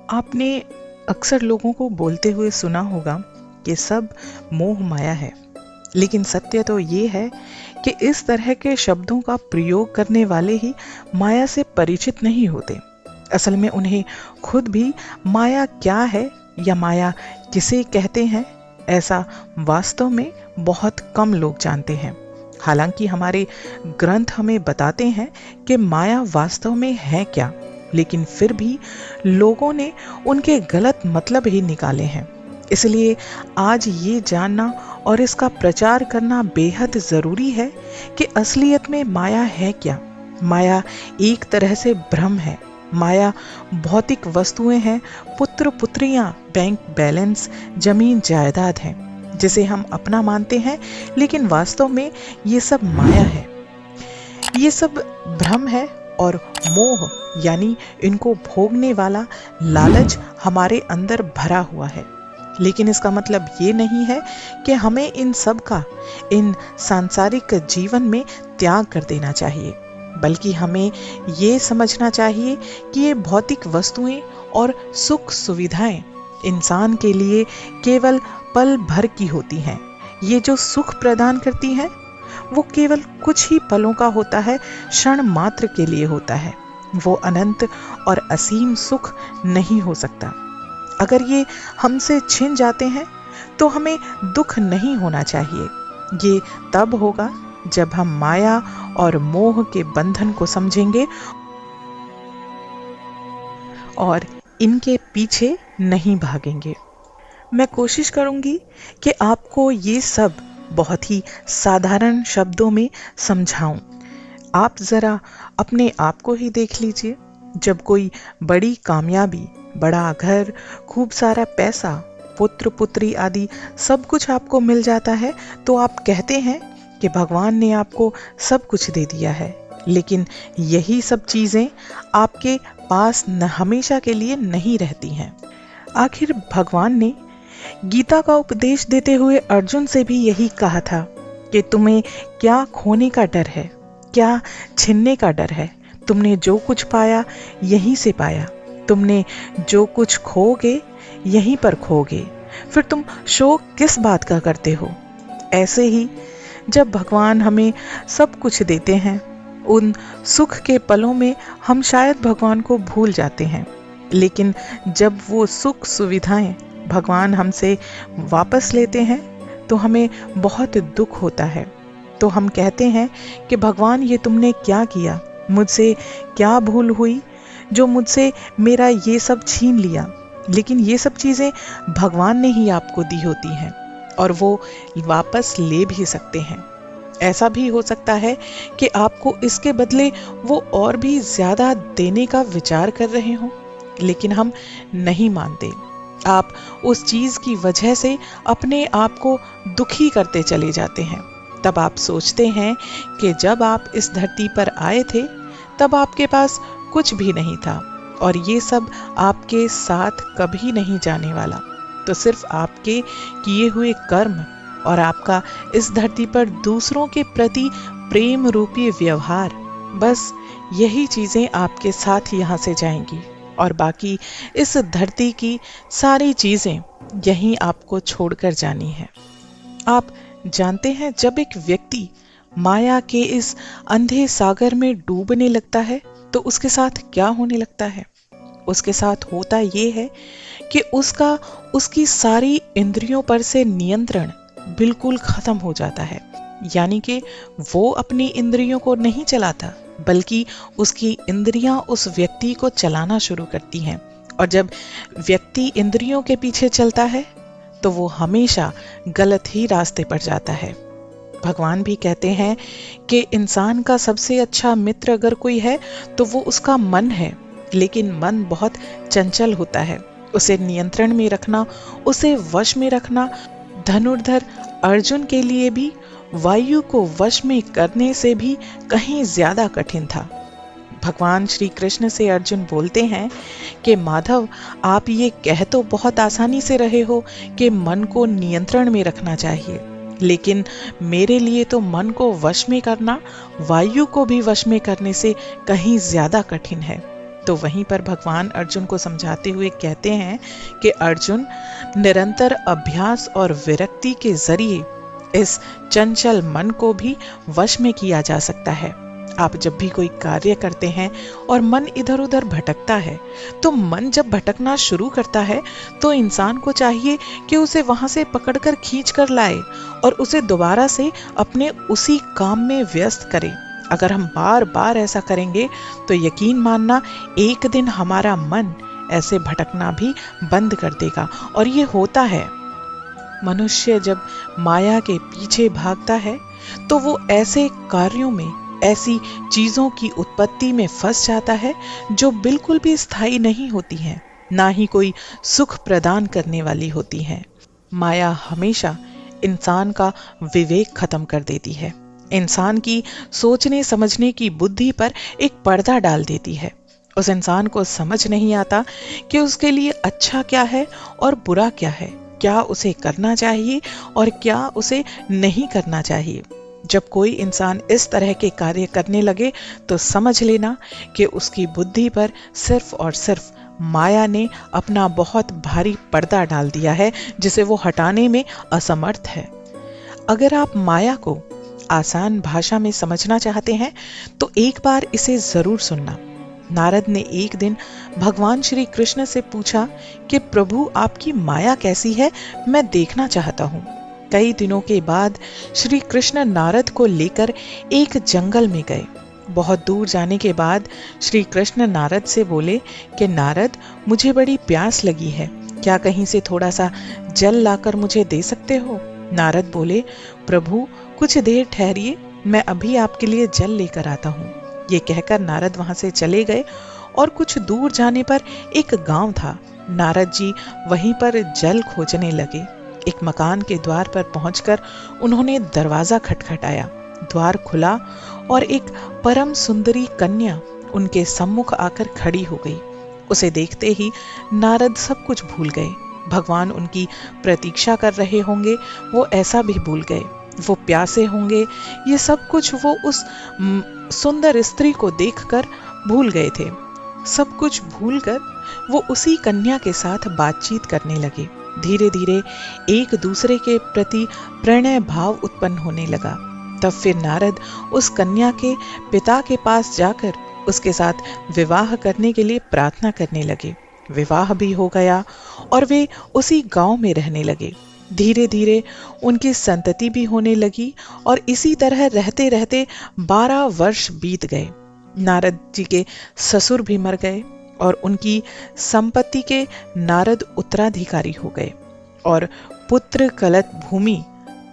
आपने अक्सर लोगों को बोलते हुए सुना होगा कि सब मोह माया है, लेकिन सत्य तो ये है कि इस तरह के शब्दों का प्रयोग करने वाले ही माया से परिचित नहीं होते। असल में उन्हें खुद भी माया क्या है या माया किसे कहते हैं, ऐसा वास्तव में बहुत कम लोग जानते हैं। हालांकि हमारे ग्रंथ हमें बताते हैं कि माया वास्तव में है क्या, लेकिन फिर भी लोगों ने उनके गलत मतलब ही निकाले हैं। इसलिए आज ये जानना और इसका प्रचार करना बेहद जरूरी है कि असलियत में माया है क्या। माया एक तरह से भ्रम है। माया भौतिक वस्तुएं हैं, पुत्र पुत्रियां, बैंक बैलेंस, जमीन जायदाद है, जिसे हम अपना मानते हैं, लेकिन वास्तव में ये सब माया है। ये सब भ्रम है और मोह यानी इनको भोगने वाला लालच हमारे अंदर भरा हुआ है। लेकिन इसका मतलब ये नहीं है कि हमें इन सब का इन सांसारिक जीवन में त्याग कर देना चाहिए, बल्कि हमें ये समझना चाहिए कि ये भौतिक वस्तुएं और सुख सुविधाएं इंसान के लिए केवल पल भर की होती हैं। ये जो सुख प्रदान करती हैं वो केवल कुछ ही पलों का होता है, क्षण मात्र के लिए होता है। वो अनंत और असीम सुख नहीं हो सकता। अगर ये हमसे छिन जाते हैं तो हमें दुख नहीं होना चाहिए। ये तब होगा जब हम माया और मोह के बंधन को समझेंगे और इनके पीछे नहीं भागेंगे। मैं कोशिश करूंगी कि आपको ये सब बहुत ही साधारण शब्दों में समझाऊं। आप जरा अपने आप को ही देख लीजिए। जब कोई बड़ी कामयाबी, बड़ा घर, खूब सारा पैसा, पुत्र पुत्री आदि सब कुछ आपको मिल जाता है तो आप कहते हैं कि भगवान ने आपको सब कुछ दे दिया है। लेकिन यही सब चीजें आपके पास हमेशा के लिए नहीं रहती हैं। आखिर भगवान ने गीता का उपदेश देते हुए अर्जुन से भी यही कहा था कि तुम्हें क्या खोने का डर है, क्या छिनने का डर है। तुमने जो कुछ पाया यहीं से पाया, तुमने जो कुछ खोगे यहीं पर खोगे, फिर तुम शोक किस बात का करते हो। ऐसे ही जब भगवान हमें सब कुछ देते हैं, उन सुख के पलों में हम शायद भगवान को भूल जाते हैं। लेकिन जब वो सुख सुविधाएं भगवान हमसे वापस लेते हैं तो हमें बहुत दुख होता है। तो हम कहते हैं कि भगवान ये तुमने क्या किया, मुझसे क्या भूल हुई जो मुझसे मेरा ये सब छीन लिया। लेकिन ये सब चीज़ें भगवान ने ही आपको दी होती हैं और वो वापस ले भी सकते हैं। ऐसा भी हो सकता है कि आपको इसके बदले वो और भी ज्यादा देने का विचार कर रहे हो, लेकिन हम नहीं मानते। आप उस चीज की वजह से अपने आप को दुखी करते चले जाते हैं। तब आप सोचते हैं कि जब आप इस धरती पर आए थे तब आपके पास कुछ भी नहीं था और ये सब आपके साथ कभी नहीं जाने वाला। तो सिर्फ आपके किए हुए कर्म और आपका इस धरती पर दूसरों के प्रति प्रेम रूपी व्यवहार, बस यही चीजें आपके साथ यहाँ से जाएंगी और बाकी इस धरती की सारी चीजें यहीं आपको छोड़कर जानी है। आप जानते हैं, जब एक व्यक्ति माया के इस अंधे सागर में डूबने लगता है तो उसके साथ क्या होने लगता है। उसके साथ होता ये है कि उसकी सारी इंद्रियों पर से नियंत्रण बिल्कुल खत्म हो जाता है। यानी कि वो अपनी इंद्रियों को नहीं चलाता, बल्कि उसकी इंद्रियां उस व्यक्ति को चलाना शुरू करती हैं। और जब व्यक्ति इंद्रियों के पीछे चलता है तो वो हमेशा गलत ही रास्ते पर जाता है। भगवान भी कहते हैं कि इंसान का सबसे अच्छा मित्र अगर कोई है तो वो उसका मन है, लेकिन मन बहुत चंचल होता है। उसे नियंत्रण में रखना, उसे वश में रखना धनुर्धर अर्जुन के लिए भी वायु को वश में करने से भी कहीं ज्यादा कठिन था। भगवान श्री कृष्ण से अर्जुन बोलते हैं कि माधव, आप ये कह तो बहुत आसानी से रहे हो कि मन को नियंत्रण में रखना चाहिए, लेकिन मेरे लिए तो मन को वश में करना वायु को भी वश में करने से कहीं ज्यादा कठिन है। तो वहीं पर भगवान अर्जुन को समझाते हुए कहते हैं कि अर्जुन, निरंतर अभ्यास और विरक्ति के जरिए इस चंचल मन को भी वश में किया जा सकता है। आप जब भी कोई कार्य करते हैं और मन इधर उधर भटकता है, तो मन जब भटकना शुरू करता है तो इंसान को चाहिए कि उसे वहां से पकड़कर खींच कर लाए और उसे दोबारा से अपने उसी काम में व्यस्त करे। अगर हम बार बार ऐसा करेंगे तो यकीन मानना, एक दिन हमारा मन ऐसे भटकना भी बंद कर देगा। और ये होता है। मनुष्य जब माया के पीछे भागता है तो वो ऐसे कार्यों में, ऐसी चीजों की उत्पत्ति में फंस जाता है जो बिल्कुल भी स्थायी नहीं होती हैं, ना ही कोई सुख प्रदान करने वाली होती हैं। माया हमेशा इंसान का विवेक खत्म कर देती है, इंसान की सोचने समझने की बुद्धि पर एक पर्दा डाल देती है। उस इंसान को समझ नहीं आता कि उसके लिए अच्छा क्या है और बुरा क्या है, क्या उसे करना चाहिए और क्या उसे नहीं करना चाहिए। जब कोई इंसान इस तरह के कार्य करने लगे तो समझ लेना कि उसकी बुद्धि पर सिर्फ और सिर्फ माया ने अपना बहुत भारी पर्दा डाल दिया है, जिसे वो हटाने में असमर्थ है। अगर आप माया को आसान भाषा में समझना चाहते हैं तो एक बार इसे जरूर सुनना। नारद ने एक दिन भगवान श्री कृष्ण से पूछा कि प्रभु, आपकी माया कैसी है, मैं देखना चाहता हूँ। कई दिनों के बाद श्री कृष्ण नारद को लेकर एक जंगल में गए। बहुत दूर जाने के बाद श्री कृष्ण नारद से बोले कि नारद, मुझे बड़ी प्यास लगी है, क्या कहीं से थोड़ा सा जल लाकर मुझे दे सकते हो? नारद बोले, प्रभु कुछ देर ठहरिए, मैं अभी आपके लिए जल लेकर आता हूँ। ये कहकर नारद वहां से चले गए और कुछ दूर जाने पर एक गांव था। नारद जी वहीं पर जल खोजने लगे। एक मकान के द्वार पर पहुंचकर उन्होंने दरवाजा खटखटाया। द्वार खुला और एक परम सुंदरी कन्या उनके सम्मुख आकर खड़ी हो गई। उसे देखते ही नारद सब कुछ भूल गए। भगवान उनकी प्रतीक्षा कर रहे होंगे, वो ऐसा भी भूल गए। वो प्यासे होंगे, ये सब कुछ वो उस सुंदर स्त्री को देखकर भूल गए थे। सब कुछ भूलकर वो उसी कन्या के साथ बातचीत करने लगे। धीरे धीरे एक दूसरे के प्रति प्रणय भाव उत्पन्न होने लगा। तब फिर नारद उस कन्या के पिता के पास जाकर उसके साथ विवाह करने के लिए प्रार्थना करने लगे। विवाह भी हो गया और वे उसी गांव में रहने लगे। धीरे धीरे उनकी संतति भी होने लगी और इसी तरह रहते रहते 12 वर्ष बीत गए। नारद जी के ससुर भी मर गए और उनकी संपत्ति के नारद उत्तराधिकारी हो गए और पुत्र कलत भूमि,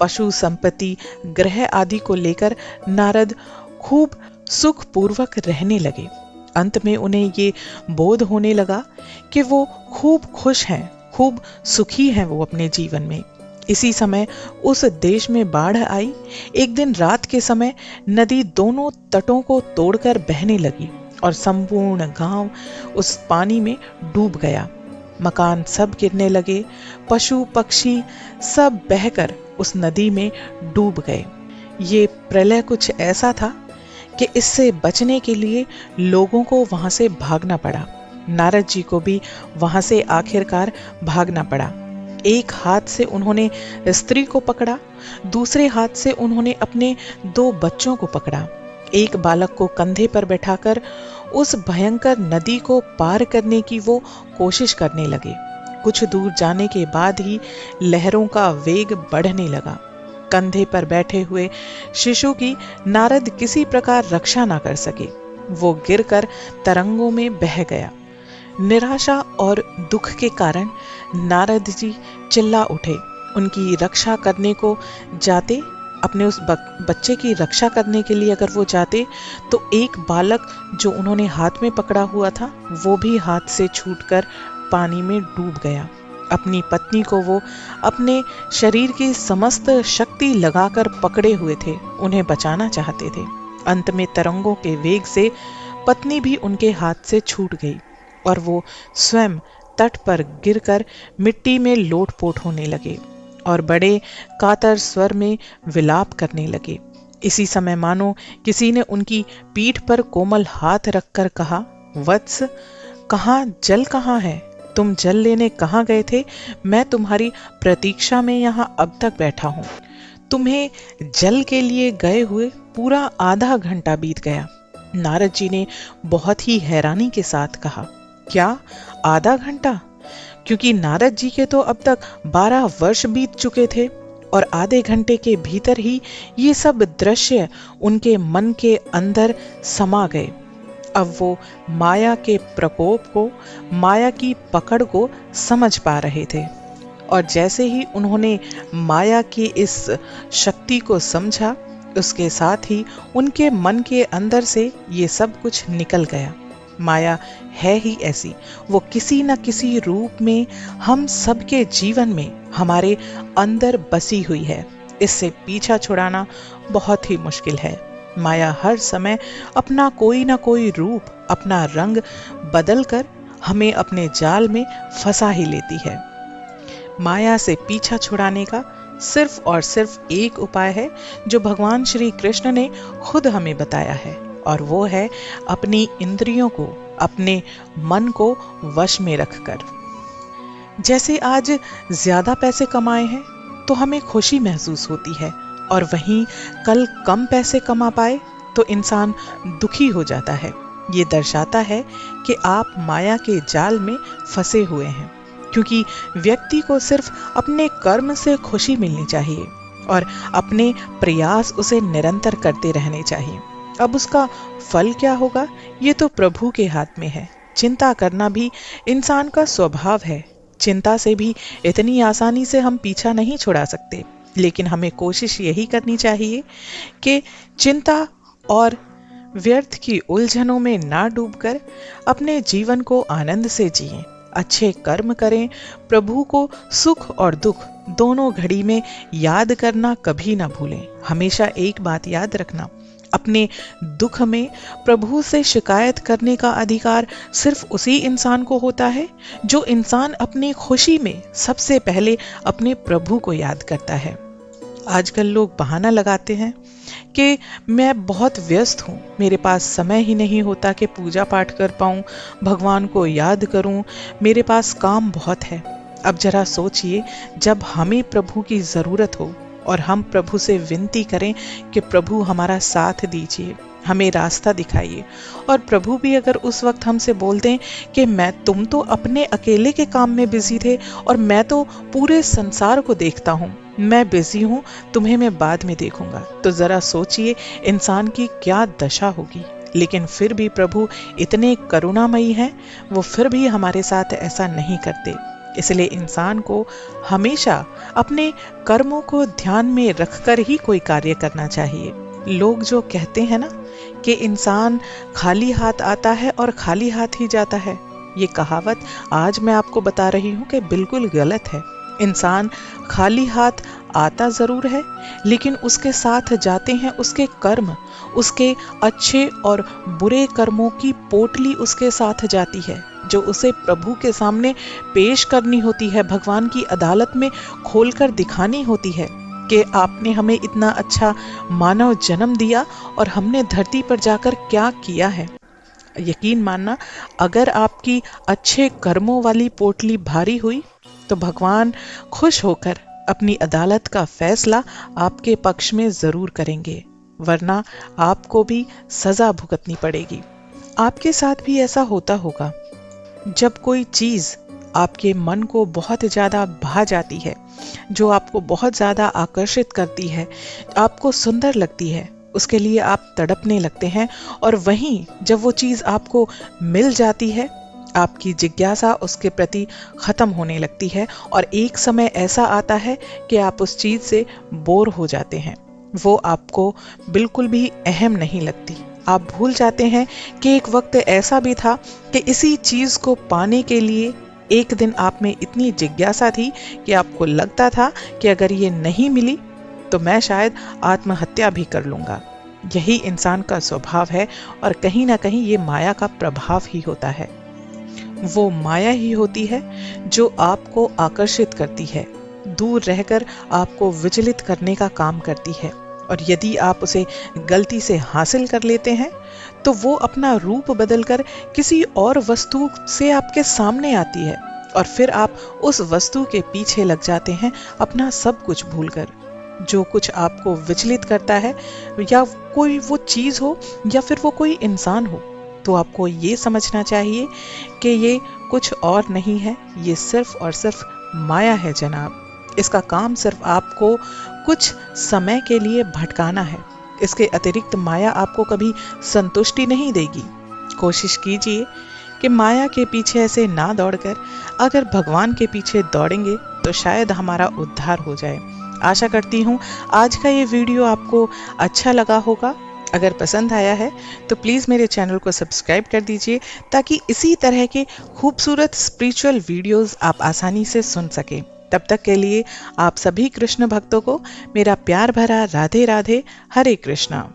पशु संपत्ति, ग्रह आदि को लेकर नारद खूब सुख पूर्वक रहने लगे। अंत में उन्हें ये बोध होने लगा कि वो खूब खुश हैं, खूब सुखी हैं वो अपने जीवन में। इसी समय उस देश में बाढ़ आई। एक दिन रात के समय नदी दोनों तटों को तोड़कर बहने लगी और संपूर्ण गांव उस पानी में डूब गया। मकान सब गिरने लगे, पशु पक्षी सब बहकर उस नदी में डूब गए। ये प्रलय कुछ ऐसा था कि इससे बचने के लिए लोगों को वहां से भागना पड़ा। नारद जी को भी वहां से आखिरकार भागना पड़ा। एक हाथ से उन्होंने स्त्री को पकड़ा, दूसरे हाथ से उन्होंने अपने 2 बच्चों को पकड़ा। एक बालक को कंधे पर बैठाकर उस भयंकर नदी को पार करने की वो कोशिश करने लगे। कुछ दूर जाने के बाद ही लहरों का वेग बढ़ने लगा। कंधे पर बैठे हुए शिशु की नारद किसी प्रकार रक्षा ना कर सके। वो गिरकर तरंगों में बह गया। निराशा और दुख के कारण नारद जी चिल्ला उठे। उनकी रक्षा करने को जाते, अपने उस बच्चे की रक्षा करने के लिए अगर वो जाते तो एक बालक जो उन्होंने हाथ में पकड़ा हुआ था वो भी हाथ से छूटकर पानी में डूब गया। अपनी पत्नी को वो अपने शरीर की समस्त शक्ति लगाकर पकड़े हुए थे, उन्हें बचाना चाहते थे। अंत में तरंगों के वेग से पत्नी भी उनके हाथ से छूट गई और वो स्वयं तट पर गिरकर मिट्टी में लोटपोट होने लगे और बड़े कातर स्वर में विलाप करने लगे। इसी समय मानो किसी ने उनकी पीठ पर कोमल हाथ रखकर कहा, वत्स, कहाँ जल कहाँ है? तुम जल लेने कहाँ गए थे? मैं तुम्हारी प्रतीक्षा में यहाँ अब तक बैठा हूँ। तुम्हें जल के लिए गए हुए पूरा आधा घंटा बीत गया। नारद जी ने बहुत ही हैरानी के साथ कहा, क्या आधा घंटा? क्योंकि नारद जी के तो अब तक 12 वर्ष बीत चुके थे और आधे घंटे के भीतर ही ये सब दृश्य उनके मन के अंदर समा गए। अब वो माया के प्रकोप को, माया की पकड़ को समझ पा रहे थे। और जैसे ही उन्होंने माया की इस शक्ति को समझा, उसके साथ ही उनके मन के अंदर से ये सब कुछ निकल गया। माया है ही ऐसी, वो किसी न किसी रूप में हम सबके जीवन में हमारे अंदर बसी हुई है। इससे पीछा छुड़ाना बहुत ही मुश्किल है। माया हर समय अपना कोई ना कोई रूप, अपना रंग बदल कर हमें अपने जाल में फंसा ही लेती है। माया से पीछा छुड़ाने का सिर्फ और सिर्फ एक उपाय है जो भगवान श्री कृष्ण ने खुद हमें बताया है, और वो है अपनी इंद्रियों को, अपने मन को वश में रखकर। जैसे आज ज्यादा पैसे कमाए हैं तो हमें खुशी महसूस होती है, और वहीं कल कम पैसे कमा पाए तो इंसान दुखी हो जाता है। ये दर्शाता है कि आप माया के जाल में फंसे हुए हैं, क्योंकि व्यक्ति को सिर्फ अपने कर्म से खुशी मिलनी चाहिए और अपने प्रयास उसे निरंतर करते रहने चाहिए। अब उसका फल क्या होगा, ये तो प्रभु के हाथ में है। चिंता करना भी इंसान का स्वभाव है। चिंता से भी इतनी आसानी से हम पीछा नहीं छुड़ा सकते, लेकिन हमें कोशिश यही करनी चाहिए कि चिंता और व्यर्थ की उलझनों में ना डूबकर अपने जीवन को आनंद से जिएं, अच्छे कर्म करें, प्रभु को सुख और दुख दोनों घड़ी में याद करना कभी ना भूलें। हमेशा एक बात याद रखना, अपने दुख में प्रभु से शिकायत करने का अधिकार सिर्फ उसी इंसान को होता है जो इंसान अपनी खुशी में सबसे पहले अपने प्रभु को याद करता है। आजकल लोग बहाना लगाते हैं कि मैं बहुत व्यस्त हूँ, मेरे पास समय ही नहीं होता कि पूजा पाठ कर पाऊँ, भगवान को याद करूँ, मेरे पास काम बहुत है। अब जरा सोचिए, जब हमें प्रभु की ज़रूरत हो और हम प्रभु से विनती करें कि प्रभु हमारा साथ दीजिए, हमें रास्ता दिखाइए, और प्रभु भी अगर उस वक्त हमसे बोल दें कि तुम तो अपने अकेले के काम में बिजी थे और मैं तो पूरे संसार को देखता हूँ, मैं बिजी हूँ, तुम्हें मैं बाद में देखूंगा, तो जरा सोचिए इंसान की क्या दशा होगी। लेकिन फिर भी प्रभु इतने करुणामयी हैं, वो फिर भी हमारे साथ ऐसा नहीं करते। इसलिए इंसान को हमेशा अपने कर्मों को ध्यान में रखकर ही कोई कार्य करना चाहिए। लोग जो कहते हैं ना कि इंसान खाली हाथ आता है और खाली हाथ ही जाता है, ये कहावत आज मैं आपको बता रही हूँ कि बिल्कुल गलत है। इंसान खाली हाथ आता जरूर है, लेकिन उसके साथ जाते हैं उसके कर्म, उसके अच्छे और बुरे कर्मों की पोटली उसके साथ जाती है, जो उसे प्रभु के सामने पेश करनी होती है, भगवान की अदालत में खोलकर दिखानी होती है कि आपने हमें इतना अच्छा मानव जन्म दिया और हमने धरती पर जाकर क्या किया है। यकीन मानना, अगर आपकी अच्छे कर्मों वाली पोटली भारी हुई तो भगवान खुश होकर अपनी अदालत का फैसला आपके पक्ष में जरूर करेंगे, वरना आपको भी सजा भुगतनी पड़ेगी। आपके साथ भी ऐसा होता होगा, जब कोई चीज आपके मन को बहुत ज्यादा भा जाती है, जो आपको बहुत ज्यादा आकर्षित करती है, आपको सुंदर लगती है, उसके लिए आप तड़पने लगते हैं, और वहीं जब वो चीज आपको मिल जाती है, आपकी जिज्ञासा उसके प्रति खत्म होने लगती है, और एक समय ऐसा आता है कि आप उस चीज से बोर हो जाते हैं, वो आपको बिल्कुल भी अहम नहीं लगती। आप भूल जाते हैं कि एक वक्त ऐसा भी था कि इसी चीज को पाने के लिए एक दिन आप में इतनी जिज्ञासा थी कि आपको लगता था कि अगर ये नहीं मिली तो मैं शायद आत्महत्या भी कर लूंगा। यही इंसान का स्वभाव है, और कहीं ना कहीं ये माया का प्रभाव ही होता है। वो माया ही होती है जो आपको आकर्षित करती है, दूर रहकर आपको विचलित करने का काम करती है, और यदि आप उसे गलती से हासिल कर लेते हैं तो वो अपना रूप बदलकर किसी और वस्तु से आपके सामने आती है और फिर आप उस वस्तु के पीछे लग जाते हैं अपना सब कुछ भूलकर। जो कुछ आपको विचलित करता है, या कोई वो चीज हो या फिर वो कोई इंसान हो, तो आपको ये समझना चाहिए कि ये कुछ और नहीं है, ये सिर्फ और सिर्फ माया है जनाब। इसका काम सिर्फ आपको कुछ समय के लिए भटकाना है। इसके अतिरिक्त माया आपको कभी संतुष्टि नहीं देगी। कोशिश कीजिए कि माया के पीछे ऐसे ना दौड़कर अगर भगवान के पीछे दौड़ेंगे तो शायद हमारा उद्धार हो जाए। आशा करती हूँ आज का ये वीडियो आपको अच्छा लगा होगा। अगर पसंद आया है तो प्लीज़ मेरे चैनल को सब्सक्राइब कर दीजिए ताकि इसी तरह के खूबसूरत स्पिरिचुअल वीडियोस आप आसानी से सुन सकें। तब तक के लिए आप सभी कृष्ण भक्तों को मेरा प्यार भरा राधे राधे, हरे कृष्णा।